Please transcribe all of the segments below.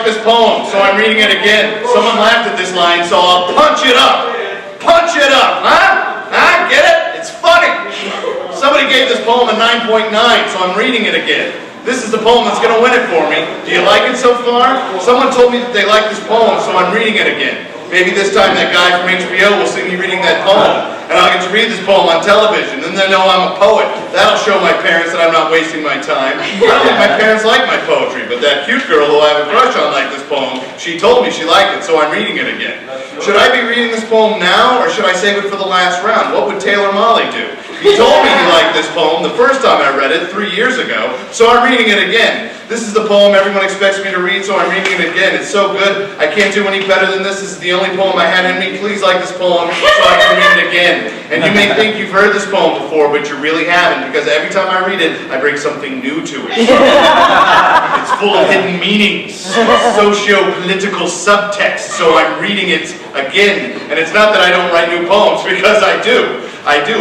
like this poem, so I'm reading it again. Someone laughed at this line, so I'll punch it up. Punch it up, huh? Huh? Get it? It's funny. Somebody gave this poem a 9.9, so I'm reading it again. This is the poem that's going to win it for me. Do you like it so far? Someone told me that they like this poem, so I'm reading it again. Maybe this time that guy from HBO will see me reading that poem, and I'll get to read this poem on television, and then they'll know I'm a poet. That'll show my parents that I'm not wasting my time. I don't think my parents like my poetry, but that cute girl who I have a crush on liked this poem. She told me she liked it, so I'm reading it again. Should I be reading this poem now, or should I save it for the last round? What would Taylor Molly do? He told me he liked this poem the first time I read it 3 years ago, so I'm reading it again. This is the poem everyone expects me to read, so I'm reading it again. It's so good, I can't do any better than this. This is the only poem I had in me. Please like this poem so I can read it again. And you may think you've heard this poem before, but you really haven't, because every time I read it, I bring something new to it. It's full of hidden meanings, socio-political subtext, so I'm reading it again. And it's not that I don't write new poems, because I do.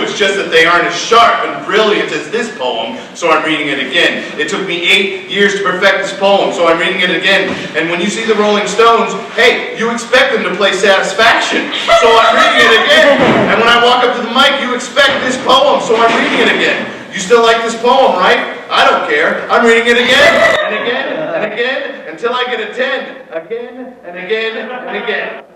It's just that they aren't as sharp and brilliant as this poem, so I'm reading it again. It took me 8 years to perfect this poem, so I'm reading it again. And when you see the Rolling Stones, hey, you expect them to play Satisfaction, so I'm reading it again. And when I walk up to the mic, you expect this poem, so I'm reading it again. You still like this poem, right? I don't care. I'm reading it again, and again, and again, until I get a 10. Again, and again, and again.